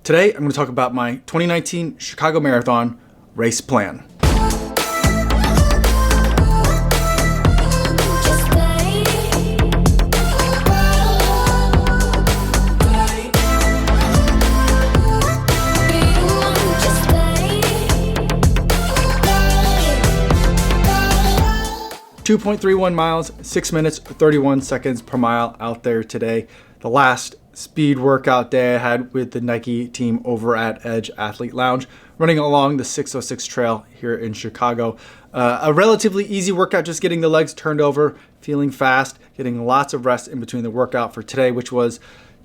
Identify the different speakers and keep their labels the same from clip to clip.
Speaker 1: Today, I'm going to talk about my 2019 Chicago Marathon race plan. .31 miles, 6 minutes, 31 seconds per mile out there today. The last speed workout day I had with the Nike team over at Edge Athlete Lounge, running along the 606 trail here in Chicago. A relatively easy workout, just getting the legs turned over, feeling fast, getting lots of rest in between the workout for today, which was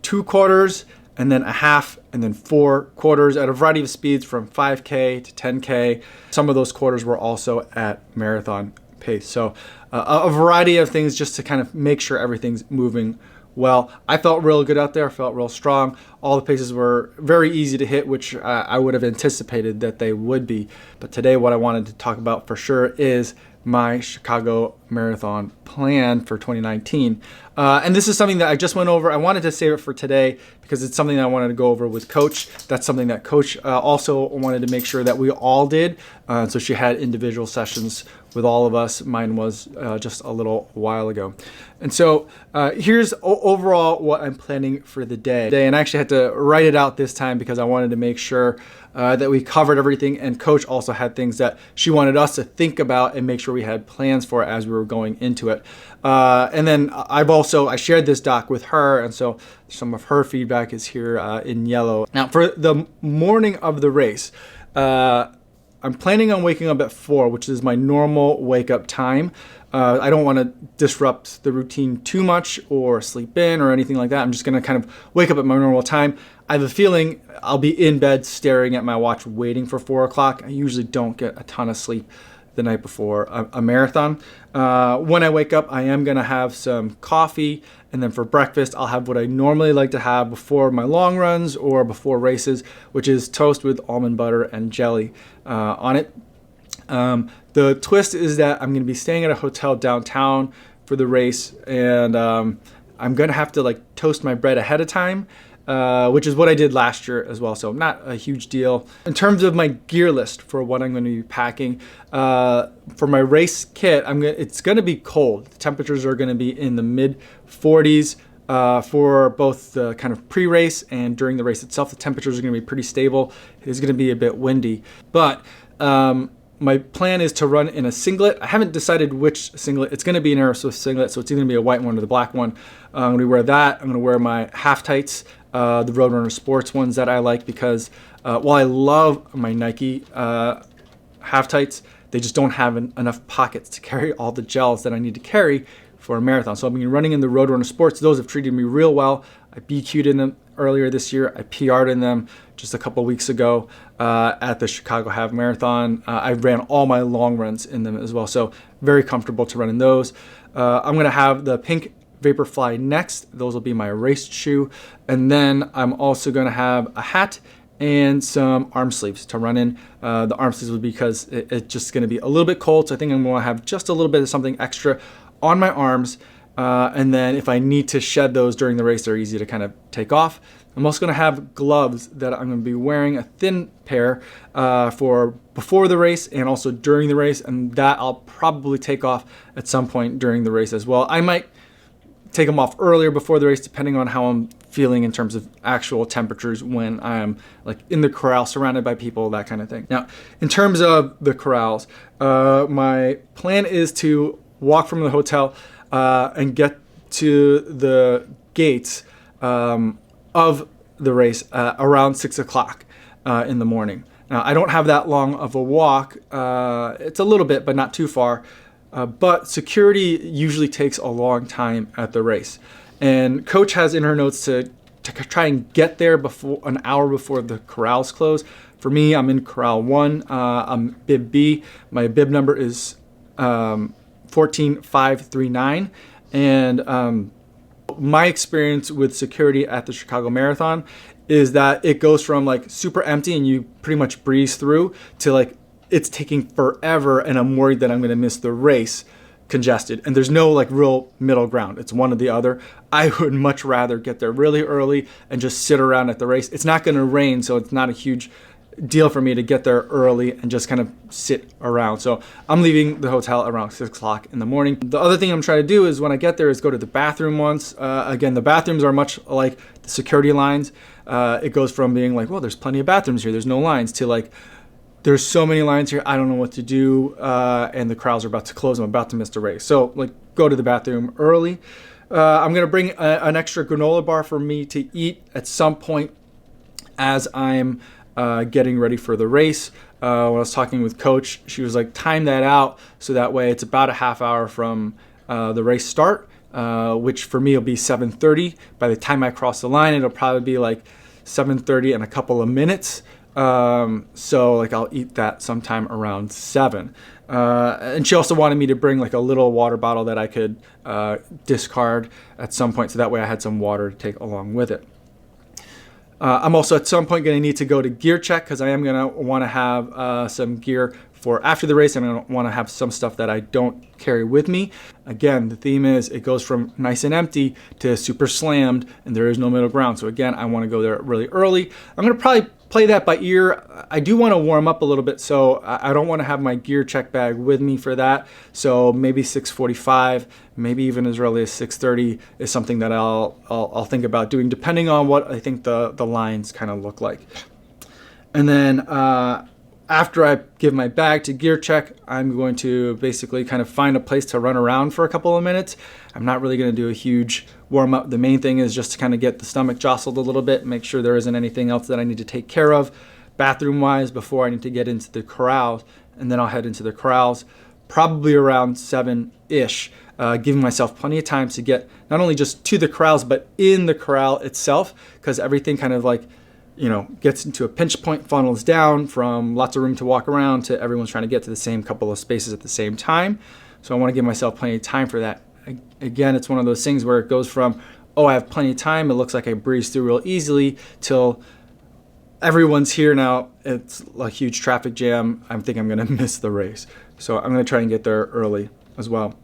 Speaker 1: 2 quarters and then a half and then 4 quarters at a variety of speeds from 5K to 10K. Some of those quarters were also at marathon pace. So a variety of things just to kind of make sure everything's moving well. I felt real good out there, felt real strong. All the paces were very easy to hit, which I would have anticipated that they would be. But today what I wanted to talk about for sure is my Chicago Marathon plan for 2019. And this is something that I just went over. I wanted to save it for today because it's something that I wanted to go over with Coach. That's something that Coach also wanted to make sure that we all did. So she had individual sessions with all of us. Mine was just a little while ago. And so here's overall what I'm planning for the day. And I actually had to write it out this time because I wanted to make sure that we covered everything. And Coach also had things that she wanted us to think about and make sure we had plans for as we were going into it. And then I shared this doc with her, and so some of her feedback is here in yellow. Now for the morning of the race, I'm planning on waking up at 4, which is my normal wake up time. I don't want to disrupt the routine too much or sleep in or anything like that. I'm just going to kind of wake up at my normal time. I have a feeling I'll be in bed staring at my watch waiting for 4 o'clock. I usually don't get a ton of sleep the night before a marathon. When I wake up, I am going to have some coffee, and then for breakfast, I'll have what I normally like to have before my long runs or before races, which is toast with almond butter and jelly on it. The twist is that I'm going to be staying at a hotel downtown for the race, and I'm going to have to toast my bread ahead of time, which is what I did last year as well. So not a huge deal. In terms of my gear list for what I'm going to be packing, for my race kit, it's going to be cold. The temperatures are going to be in the mid 40s. For both the kind of pre-race and during the race itself. The temperatures are going to be pretty stable. It's going to be a bit windy, but my plan is to run in a singlet. I haven't decided which singlet. It's going to be an Aerosmith singlet, so it's either going to be a white one or the black one. I'm going to wear that. I'm going to wear my half tights, the Roadrunner Sports ones that I like, because while I love my Nike half tights, they just don't have enough pockets to carry all the gels that I need to carry for a marathon. So I've been running in the Roadrunner Sports. Those have treated me real well. I BQ'd in them earlier this year. I PR'd in them just a couple weeks ago at the Chicago Half Marathon. I ran all my long runs in them as well, so very comfortable to run in those. I'm going to have the pink Vaporfly next. Those will be my race shoe. And then I'm also going to have a hat and some arm sleeves to run in. The arm sleeves will be because it's just going to be a little bit cold, so I think I'm going to have just a little bit of something extra on my arms. And then if I need to shed those during the race, they're easy to kind of take off. I'm also going to have gloves that I'm going to be wearing, a thin pair for before the race and also during the race, and that I'll probably take off at some point during the race as well. I might take them off earlier before the race, depending on how I'm feeling in terms of actual temperatures when I'm in the corral surrounded by people, that kind of thing. Now, in terms of the corrals, my plan is to walk from the hotel and get to the gates of the race around 6 o'clock in the morning. Now, I don't have that long of a walk. It's a little bit, but not too far. But security usually takes a long time at the race. And Coach has in her notes to try and get there before an hour before the corrals close. For me, I'm in Corral 1. I'm bib B. My bib number is 14539. And my experience with security at the Chicago Marathon is that it goes from super empty and you pretty much breeze through to it's taking forever and I'm worried that I'm going to miss the race congested, and there's no like real middle ground. It's one or the other. I would much rather get there really early and just sit around at the race. It's not going to rain, so it's not a huge deal for me to get there early and just kind of sit around. So I'm leaving the hotel around 6 o'clock in the morning. The other thing I'm trying to do is when I get there is go to the bathroom once. Again, the bathrooms are much like the security lines. It goes from being like, well, there's plenty of bathrooms here, there's no lines, to like, there's so many lines here, I don't know what to do, and the corrals are about to close, I'm about to miss the race. So like, go to the bathroom early. I'm gonna bring an extra granola bar for me to eat at some point as I'm getting ready for the race. When I was talking with Coach, she was like, time that out so that way it's about a half hour from the race start, which for me will be 7:30. By the time I cross the line, it'll probably be like 7:30 and a couple of minutes. So like I'll eat that sometime around 7. And she also wanted me to bring like a little water bottle that I could discard at some point, so that way I had some water to take along with it. I'm also at some point going to need to go to gear check, because I am going to want to have some gear for after the race. I'm going to want to have some stuff that I don't carry with me. Again, the theme is it goes from nice and empty to super slammed, and there is no middle ground. So again, I want to go there really early. I'm going to probably play that by ear. I do want to warm up a little bit, so I don't want to have my gear check bag with me for that. So maybe 6:45, maybe even as early as 6:30 is something that I'll think about doing, depending on what I think the lines kind of look like. And then after I give my bag to gear check, I'm going to basically kind of find a place to run around for a couple of minutes. I'm not really going to do a huge warm up. The main thing is just to kind of get the stomach jostled a little bit, make sure there isn't anything else that I need to take care of bathroom wise before I need to get into the corrals. And then I'll head into the corrals probably around 7-ish, giving myself plenty of time to get not only just to the corrals, but in the corral itself, because everything kind of like, gets into a pinch point, funnels down from lots of room to walk around to everyone's trying to get to the same couple of spaces at the same time. So I want to give myself plenty of time for that. Again, it's one of those things where it goes from, oh, I have plenty of time, it looks like I breeze through real easily, till everyone's here now, it's a huge traffic jam, I think I'm going to miss the race. So I'm going to try and get there early as well.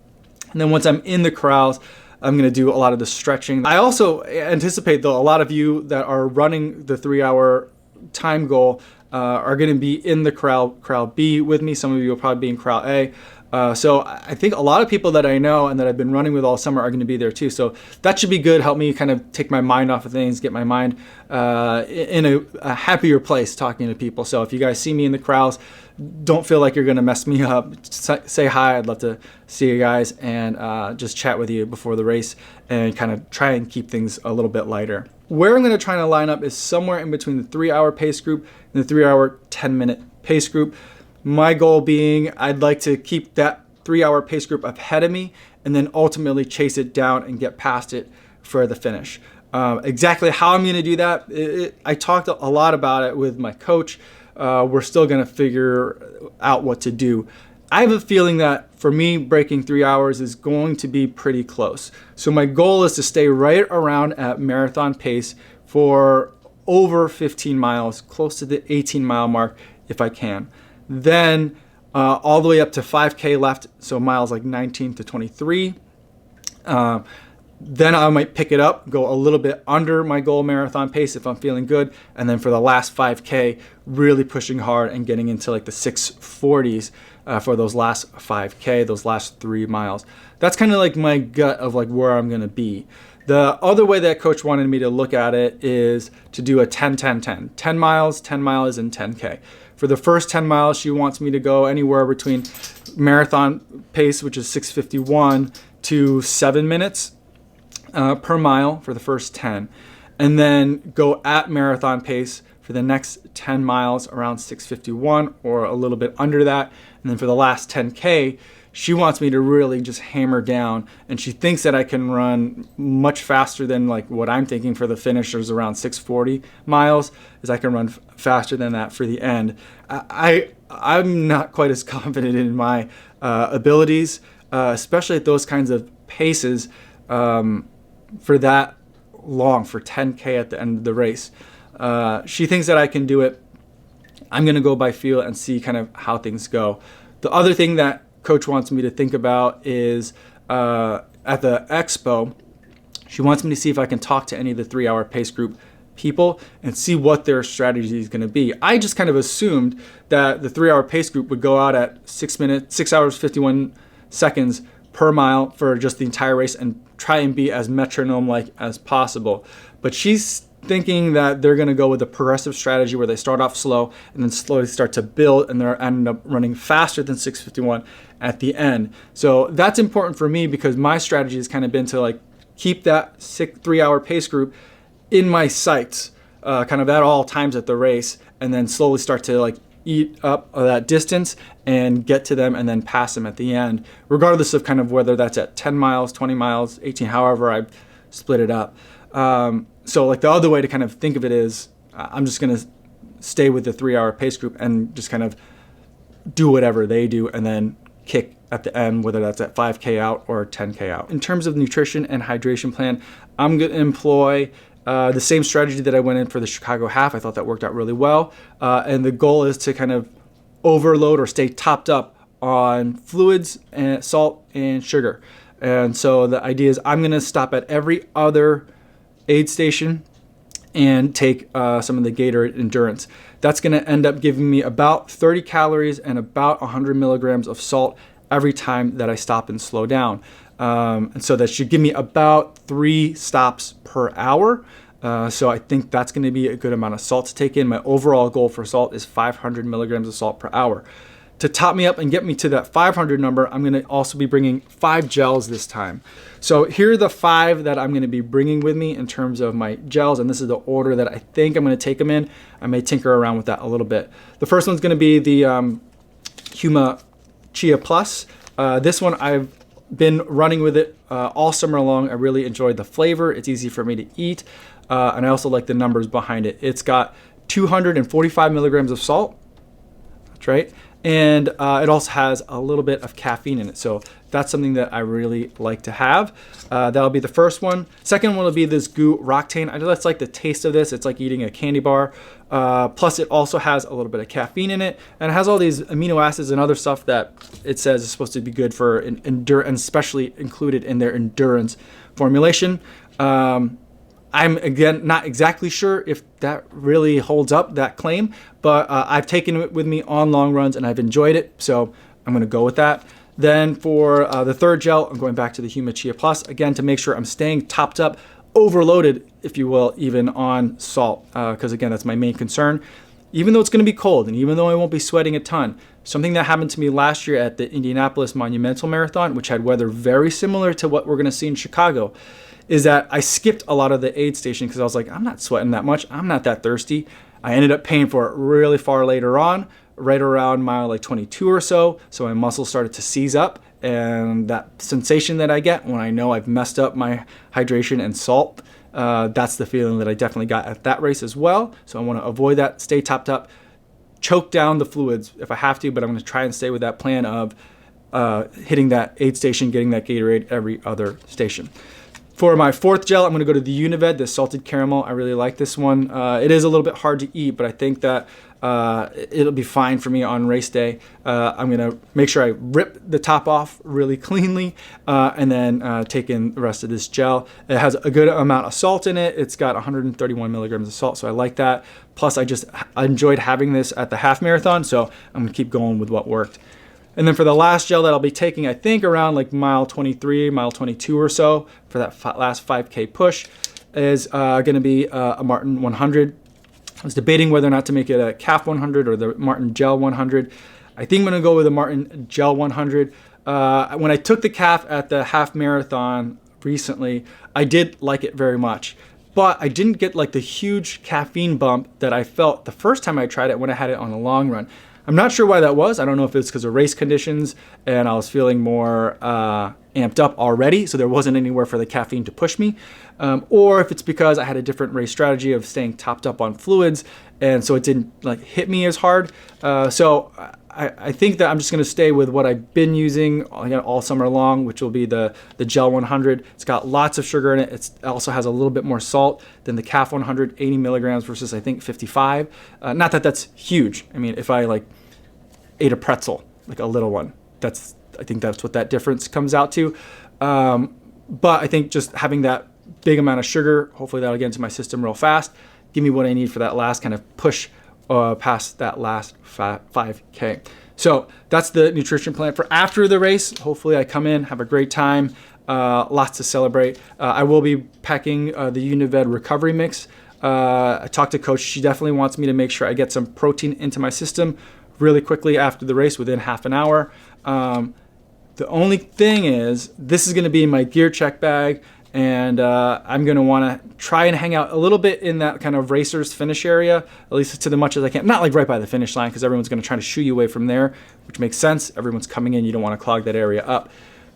Speaker 1: And then once I'm in the corrals, I'm going to do a lot of the stretching. I also anticipate, though, a lot of you that are running the 3-hour time goal are going to be in the corral B with me. Some of you will probably be in corral A. So I think a lot of people that I know and that I've been running with all summer are going to be there too. So that should be good, help me kind of take my mind off of things, get my mind in a happier place talking to people. So if you guys see me in the corrals, don't feel like you're going to mess me up. Say hi. I'd love to see you guys and just chat with you before the race and kind of try and keep things a little bit lighter. Where I'm going to try to line up is somewhere in between the 3-hour pace group and the 3-hour 10-minute pace group. My goal being I'd like to keep that 3-hour pace group ahead of me and then ultimately chase it down and get past it for the finish. Exactly how I'm going to do that, I talked a lot about it with my coach. We're still going to figure out what to do. I have a feeling that for me, breaking 3 hours is going to be pretty close. So my goal is to stay right around at marathon pace for over 15 miles, close to the 18-mile mark if I can. Then all the way up to 5K left, so miles like 19 to 23. Then I might pick it up, go a little bit under my goal marathon pace if I'm feeling good. And then for the last 5K, really pushing hard and getting into like the 640s for those last 5K, those last 3 miles. That's kind of like my gut of like where I'm going to be. The other way that coach wanted me to look at it is to do a 10-10-10. 10 miles, 10 miles, and 10K. For the first 10 miles, she wants me to go anywhere between marathon pace, which is 6:51, to 7 minutes per mile for the first 10. And then go at marathon pace for the next 10 miles around 6:51 or a little bit under that. And then for the last 10K, she wants me to really just hammer down, and she thinks that I can run much faster than like what I'm thinking for the finishers around 640 miles, is I can run faster than that for the end. I'm not quite as confident in my abilities, especially at those kinds of paces for that long, for 10K at the end of the race. She thinks that I can do it. I'm going to go by feel and see kind of how things go. The other thing that coach wants me to think about is at the expo, she wants me to see if I can talk to any of the 3-hour pace group people and see what their strategy is going to be. I just kind of assumed that the 3-hour pace group would go out at 6 hours 51 seconds per mile for just the entire race and try and be as metronome-like as possible. But she's thinking that they're going to go with a progressive strategy where they start off slow and then slowly start to build, and they're end up running faster than 6:51 at the end. So that's important for me because my strategy has kind of been to like keep that 3-hour pace group in my sights, kind of at all times at the race, and then slowly start to like eat up that distance and get to them and then pass them at the end, regardless of kind of whether that's at 10 miles, 20 miles, 18, however I split it up. So like the other way to kind of think of it is I'm just going to stay with the 3-hour pace group and just kind of do whatever they do and then kick at the end, whether that's at 5K out or 10K out. In terms of nutrition and hydration plan, I'm going to employ the same strategy that I went in for the Chicago half. I thought that worked out really well. And the goal is to kind of overload or stay topped up on fluids and salt and sugar. And so the idea is I'm going to stop at every other aid station and take some of the Gatorade Endurance. That's going to end up giving me about 30 calories and about 100 milligrams of salt every time that I stop and slow down. And so that should give me about 3 stops per hour. So I think that's going to be a good amount of salt to take in. My overall goal for salt is 500 milligrams of salt per hour. To top me up and get me to that 500 number, I'm going to also be bringing 5 gels this time. So here are the 5 that I'm going to be bringing with me in terms of my gels, and this is the order that I think I'm going to take them in. I may tinker around with that a little bit. The first one's going to be the Huma Chia Plus. This one I've been running with it all summer long. I really enjoyed the flavor. It's easy for me to eat, and I also like the numbers behind it. It's got 245 milligrams of salt. That's right. And it also has a little bit of caffeine in it. So that's something that I really like to have. That'll be the first one. Second one will be this Goo Roctane. I just like the taste of this. It's like eating a candy bar. Plus it also has a little bit of caffeine in it. And it has all these amino acids and other stuff that it says is supposed to be good for endurance, and especially included in their endurance formulation. I'm, again, not exactly sure if that really holds up, that claim, but I've taken it with me on long runs and I've enjoyed it, so I'm going to go with that. Then for the third gel, I'm going back to the Huma Chia Plus, again, to make sure I'm staying topped up, overloaded, if you will, even on salt, because, again, that's my main concern. Even though it's going to be cold and even though I won't be sweating a ton, something that happened to me last year at the Indianapolis Monumental Marathon, which had weather very similar to what we're going to see in Chicago, is that I skipped a lot of the aid station because I was like, I'm not sweating that much. I'm not that thirsty. I ended up paying for it really far later on, right around mile like 22 or so. So my muscles started to seize up, and that sensation that I get when I know I've messed up my hydration and salt, that's the feeling that I definitely got at that race as well. So I want to avoid that, stay topped up, choke down the fluids if I have to, but I'm going to try and stay with that plan of hitting that aid station, getting that Gatorade every other station. For my fourth gel, I'm going to go to the Unived, the salted caramel. I really like this one. It is a little bit hard to eat, but I think that it'll be fine for me on race day. I'm going to make sure I rip the top off really cleanly and then take in the rest of this gel. It has a good amount of salt in it. It's got 131 milligrams of salt, so I like that. Plus, I enjoyed having this at the half marathon, so I'm going to keep going with what worked. And then for the last gel that I'll be taking, I think around like mile 23, mile 22 or so for that last 5K push is going to be a Martin 100. I was debating whether or not to make it a calf 100 or the Martin Gel 100. I think I'm going to go with the Martin Gel 100. When I took the calf at the half marathon recently, I did like it very much. But I didn't get like the huge caffeine bump that I felt the first time I tried it when I had it on a long run. I'm not sure why that was. I don't know if it's because of race conditions and I was feeling more amped up already, so there wasn't anywhere for the caffeine to push me, or if it's because I had a different race strategy of staying topped up on fluids, and so it didn't like hit me as hard. So I think that I'm just going to stay with what I've been using all summer long, which will be the Gel 100. It's got lots of sugar in it. It also has a little bit more salt than the Calf 100, 80 milligrams versus I think 55. Not that that's huge. I mean, if I like ate a pretzel, like a little one, I think that's what that difference comes out to. But I think just having that big amount of sugar, hopefully that'll get into my system real fast, give me what I need for that last kind of push past that last 5K. So that's the nutrition plan for after the race. Hopefully I come in, have a great time, lots to celebrate. I will be packing the Unived recovery mix. I talked to Coach. She definitely wants me to make sure I get some protein into my system really quickly after the race, within half an hour. The only thing is, this is going to be in my gear check bag, and I'm going to want to try and hang out a little bit in that kind of racer's finish area, at least to the much as I can. Not like right by the finish line, because everyone's going to try to shoo you away from there, which makes sense. Everyone's coming in. You don't want to clog that area up.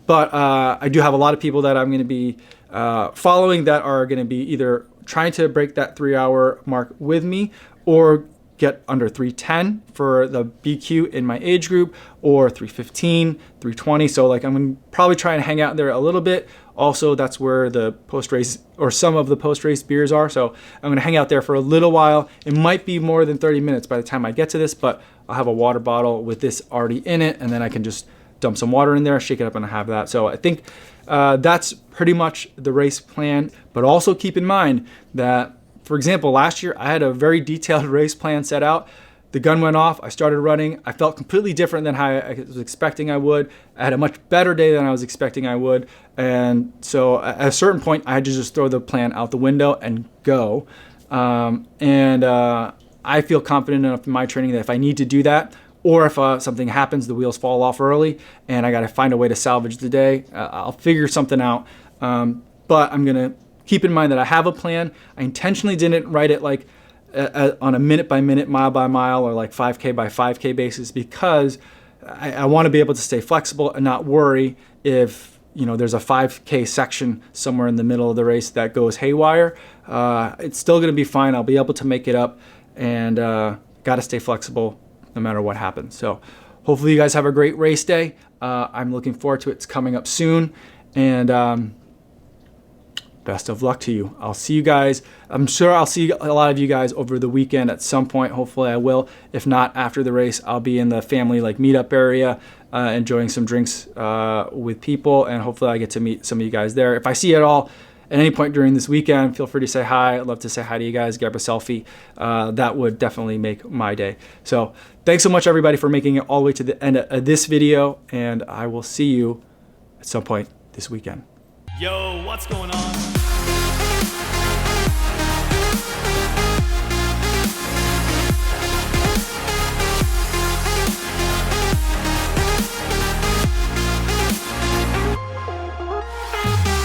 Speaker 1: But I do have a lot of people that I'm going to be following that are going to be either trying to break that 3-hour mark with me, or get under 3:10 for the BQ in my age group, or 3:15, 3:20. So like I'm going to probably try and hang out there a little bit. Also, that's where the post-race or some of the post-race beers are. So I'm going to hang out there for a little while. It might be more than 30 minutes by the time I get to this, but I'll have a water bottle with this already in it, and then I can just dump some water in there, shake it up, and have that. So I think that's pretty much the race plan. But also keep in mind that, for example, last year I had a very detailed race plan set out. The gun went off, I started running, I felt completely different than how I was expecting I would. I had a much better day than I was expecting I would. And so at a certain point, I had to just throw the plan out the window and go. I feel confident enough in my training that if I need to do that, or if something happens, the wheels fall off early, and I got to find a way to salvage the day, I'll figure something out. But I'm going to keep in mind that I have a plan. I intentionally didn't write it like on a minute by minute, mile by mile, or like 5K by 5K basis, because I want to be able to stay flexible and not worry if there's a 5K section somewhere in the middle of the race that goes haywire. It's still going to be fine. I'll be able to make it up, and got to stay flexible no matter what happens. So hopefully you guys have a great race day. I'm looking forward to it. It's coming up soon, and best of luck to you. I'll see you guys. I'm sure I'll see a lot of you guys over the weekend at some point. Hopefully I will. If not, after the race, I'll be in the family meetup area, enjoying some drinks with people, and hopefully I get to meet some of you guys there. If I see you at all at any point during this weekend, feel free to say hi. I'd love to say hi to you guys, grab a selfie. That would definitely make my day. So thanks so much, everybody, for making it all the way to the end of this video, and I will see you at some point this weekend.
Speaker 2: Yo, what's going on?